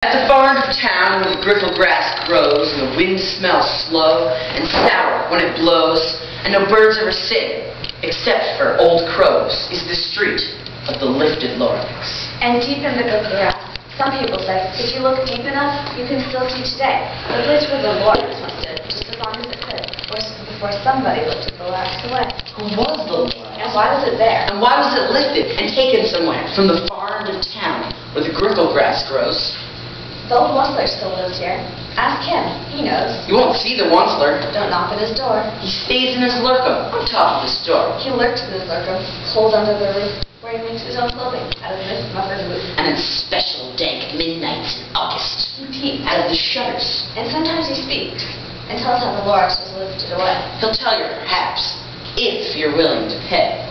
At the far end of town where the griffle grass grows and the wind smells slow and sour when it blows and no birds ever sing except for old crows is the street of the lifted Lorax. And deep in the griffle grass, some people say, if you look deep enough, you can still see today the place where the Lorax once stood, just as long as it could, before somebody lifted the Lorax away. Who was the Lorax? And why was it there? And why was it lifted and taken somewhere from the far end of town where the griffle grass grows? The old Onceler still lives here. Ask him. He knows. You won't see the Onceler. Don't knock at his door. He stays in his lurkum on top of his door. He lurks in his lurkum, holed under the roof, where he makes his own clothing out of this muffered roof. And in special dank midnights in August, He peeps out of the shutters, and sometimes he speaks and tells how the Lorax was lifted away. he'll tell you perhaps, if you're willing to pay.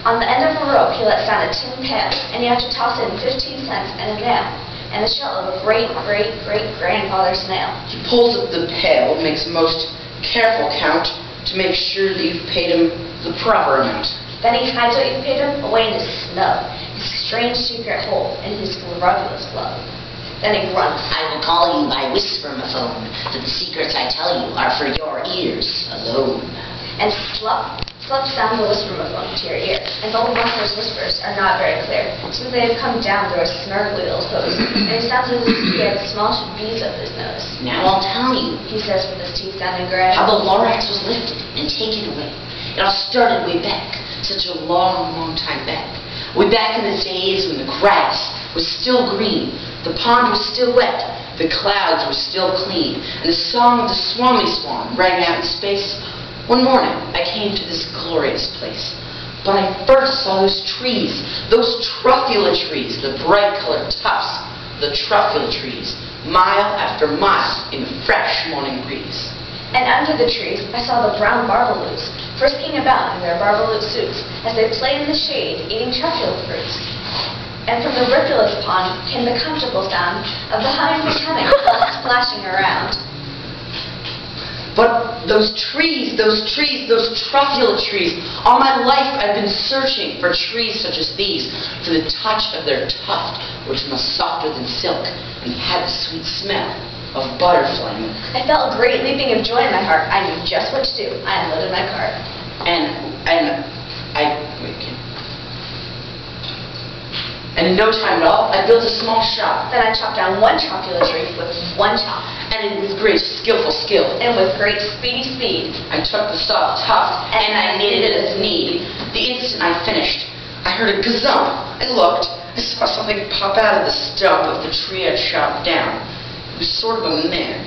On the end of a rope, he lets down a tin pail, and you have to toss in 15 cents and a nail, and the shell of a great-great-great-grandfather's nail. He pulls up the pail, makes a most careful count to make sure that you've paid him the proper amount. Then he hides what you've paid him away in his snub, his strange secret hole in his glove glove. Then he grunts. I will call you by whispermaphone, that the secrets I tell you are for your ears alone. And slop sounds a whispermaphone to your ear, and the old Onceler's whispers are not very clear, since they have come down through a snarkly little hose, and he sounds as if he had small bees up his nose. Now I'll tell you He says with his teeth sounding gray. how the Lorax was lifted and taken away. It all started way back, such a long, long time back. Way back in the days when the grass was still green, the pond was still wet, the clouds were still clean, and the song of the swami swan rang out in space. One morning, I came to this glorious place, but I first saw those trees, those truffula trees, the bright-colored tufts, the truffula trees, mile after mile in the fresh morning breeze. And under the trees, I saw the brown barbaloos, frisking about in their barbaloot suits, as they played in the shade, eating truffula fruits. And from the rivulous pond came the comfortable sound of the hummingbirds humming, splashing around. But those trees, those truffula trees, all my life I've been searching for trees such as these, for the touch of their tuft, which was softer than silk, and had the sweet smell of butterfly milk. I felt a great leaping of joy in my heart. I knew just what to do. I unloaded my cart. And in no time at all, I built a small shop. Then I chopped down one truffula tree with one chop. And with great skillful skill, And with great speedy speed, I took the soft tuft and I knitted it as need. The instant I finished, I heard a gazump. I looked. I saw something pop out of the stump of the tree I chopped down. It was sort of a man.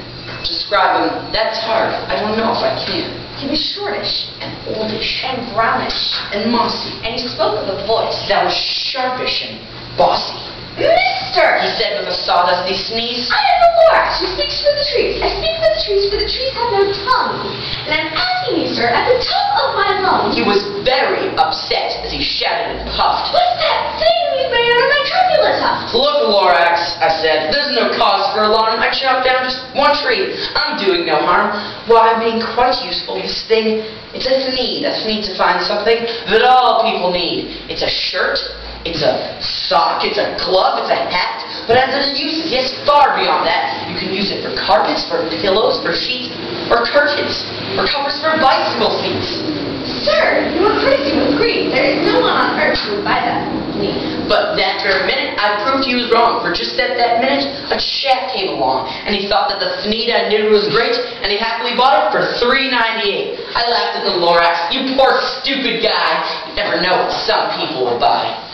To describe him, that's hard. I don't know if I can. he was shortish And oldish. and brownish, And mossy. and he spoke with a voice. That was sharpish and bossy. Mister! He said with a sawdusty sneeze. I am the Lorax who speaks for the trees. I speak for the trees have no tongues. And I'm asking you, sir, at the top of my lungs. He was very upset as he shouted and puffed. What's that thing you made out of my truffula tuft? Look, Lorax, I said, there's no cause for alarm. I chopped down just one tree. I'm doing no harm. Why, I'm being quite useful. This thing, it's a need to find something that all people need. It's a shirt, it's a sock, it's a glove, it's a hat, but as other uses, yes, far beyond that. You can use it for carpets, for pillows, for sheets, or curtains, or covers for bicycle seats. Sir, you are crazy with greed. There is no one on earth who would buy that need. But after a minute, I proved he was wrong, for just at that minute, a chap came along, and he thought that the thneed I knitted was great, and he happily bought it for $3.98. I laughed at the Lorax. You poor stupid guy. You never know what some people will buy.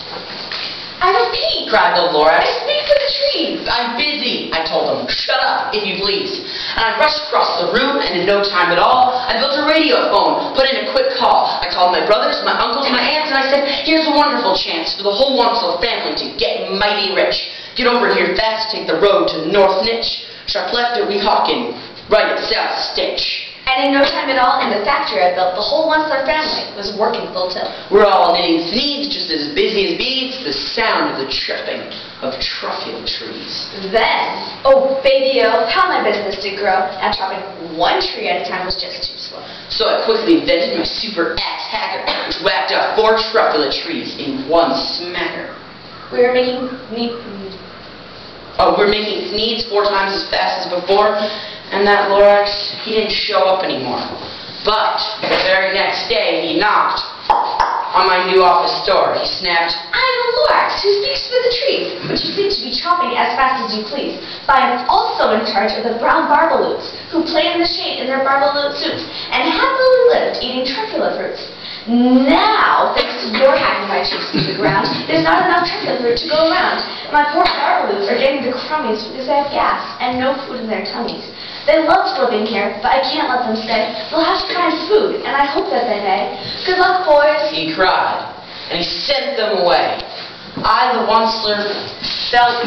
I repeat, Cried the Lorax. I speak for the trees. I'm busy, I told him. Shut up, if you please. And I rushed across the room, and in no time at all, I built a radio phone, put in a quick call. I called my brothers, my uncles, my aunts, and I said, here's a wonderful chance for the whole Onceler family to get mighty rich. Get over here fast, take the road to North Nitch. Sharp left at Weehawken, right at South Stitch. And in no time at all, in the factory I built, the whole Onceler family was working full tilt. We're all knitting thneeds, just as busy as bees, the sound of the chirping of truffula trees. Then, oh baby-o, how my business did grow, and chopping one tree at a time was just too slow. So I quickly invented my super axe hacker, which whacked out 4 truffula trees in one smacker. We were making We're making Sneeds 4 times as fast as before, and that Lorax, he didn't show up anymore. But the very next day, he knocked on my new office door. He snapped, "I'm a Lorax who speaks for the trees, but you seem to be chopping as fast as you please. But I'm also in charge of the brown barbaloots, who play in the shade in their barbaloot suits, and happily lived eating truffula fruits. Now, thanks to your hacking my cheeks to the ground, there's not enough truffula fruit to go around. My poor barbaloots are getting the crummies because they have gas and no food in their tummies. They loved living here, but I can't let them stay. They'll have to find food, and I hope that they may. Good luck, boys." he cried, and he sent them away. I, the onceler, felt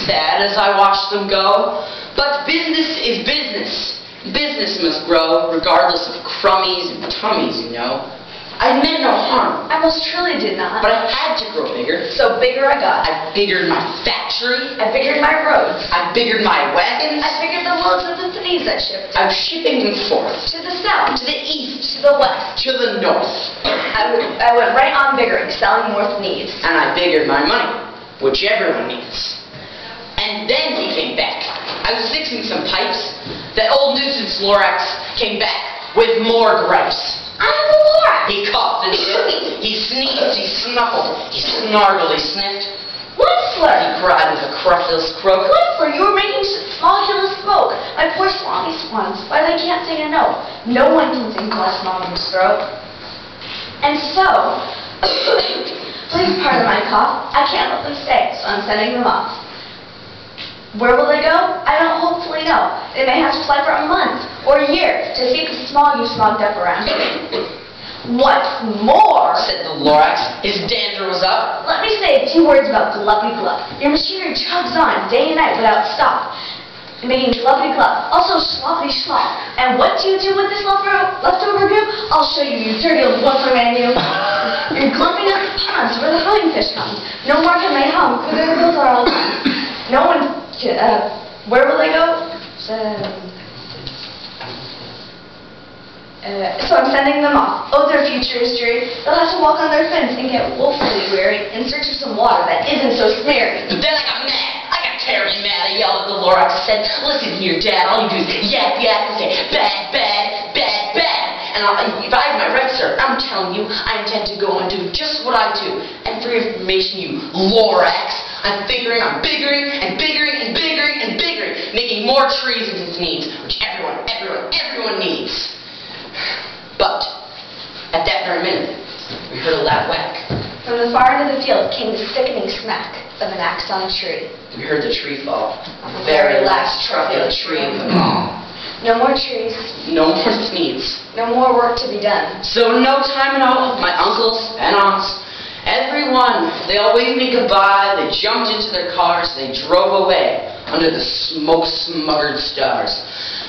sad as I watched them go, but business is business. Business must grow, regardless of crummies and tummies, you know. I meant no harm, I most truly did not. but I had to grow bigger. So bigger I got. I biggered my factory. I figured my roads. I biggered my wagons. I figured the loads of the things I shipped. I was shipping them forth, To the south. to the east, To the west. to the north. I went right on biggering, selling more needs. And I biggered my money, which everyone needs. And then he came back. I was fixing some pipes. That old nuisance Lorax came back with more gripes. "I'm the Lorax." He coughed and hit. He sneezed, he snuffled, he snarled, he sniffed. "Whistler! He cried with a cruftless croak. Whistler, you were making small smoke. My poor swami swans, why they can't sing a note. No one can sing bless Mama's throat." And so, please pardon my cough, I can't let them stay, so I'm sending them off. Where will they go? I don't hopefully know. They may have to fly for a month or a year to see the small you smogged up around. "What's more," Said the Lorax, his dander was up. "let me say a few words about Gluppy Glup. Your machinery chugs on day and night without stop, making Gluppy Glup, also Sloppy Slop. And what do you do with this leftover goo? I'll show you, you dirty old Whistler man, you. You're glumping up the ponds where the hunting fish come. No more can they hum, for their bills are all done. No one can, where will they go? So I'm sending them off. Oh, their future is dreary. They'll have to walk on their fins and get woefully weary in search of some water that isn't so smeary." But then I got mad. I got terribly mad. I yelled at the Lorax. I said, "Listen here, Dad. All you do is yak, yak, and say bad, bad, bad, bad. And if I have my right, sir, I'm telling you, I intend to go and do just what I do. And for your information, you Lorax, I'm biggering and biggering and biggering and biggering, making more trees than it needs, which everyone needs." But at that very minute, we heard a loud whack. From the far end of the field came the sickening smack of an axe on a tree. We heard the tree fall. The very last truffula tree of them all. No more trees, No more Sneeds. no more work to be done. So in no time at all, my uncles and aunts, everyone, they all waved me goodbye, they jumped into their cars, they drove away under the smoke-smuggered stars.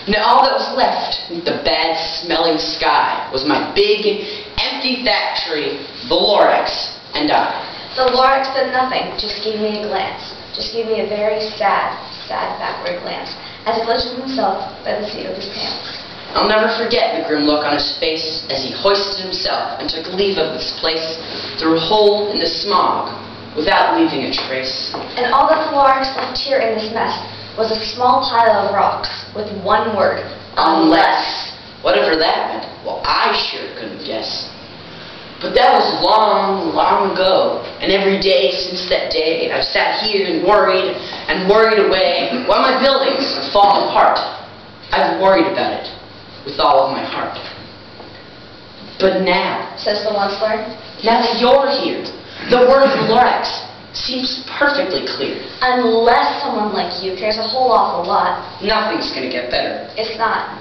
Now all that was left with the bad-smelling sky was my big, empty factory, the Lorax, and I. The Lorax said nothing, just gave me a glance. Just gave me a very sad backward glance, as he lifted himself by the seat of his pants. I'll never forget the grim look on his face as he hoisted himself and took leave of this place through a hole in the smog without leaving a trace. And all that the Lorax left here in this mess was a small pile of rocks with one word, Unless. Whatever that meant, well, I sure couldn't guess. But that was long, long ago, and every day since that day I've sat here and worried away while my buildings have fallen apart. I've worried about it with all of my heart. But now, says the Onceler. now that you're here, the word of the Lorax seems perfectly clear. Unless someone like you cares a whole awful lot, Nothing's gonna get better. it's not.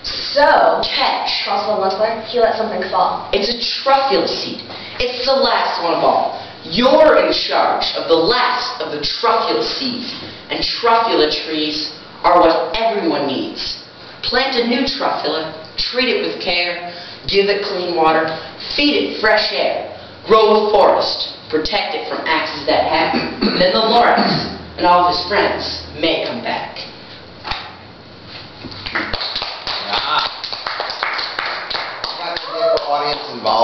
So, Catch. calls the Onceler, he let something fall. It's a truffula seed. It's the last one of all. You're in charge of the last of the truffula seeds. And truffula trees are what everyone needs. Plant a new truffula, treat it with care, give it clean water, feed it fresh air, grow a forest, protect it from axes that happen. Then the Lorax and all of his friends may come back. I'd like to get the audience involved.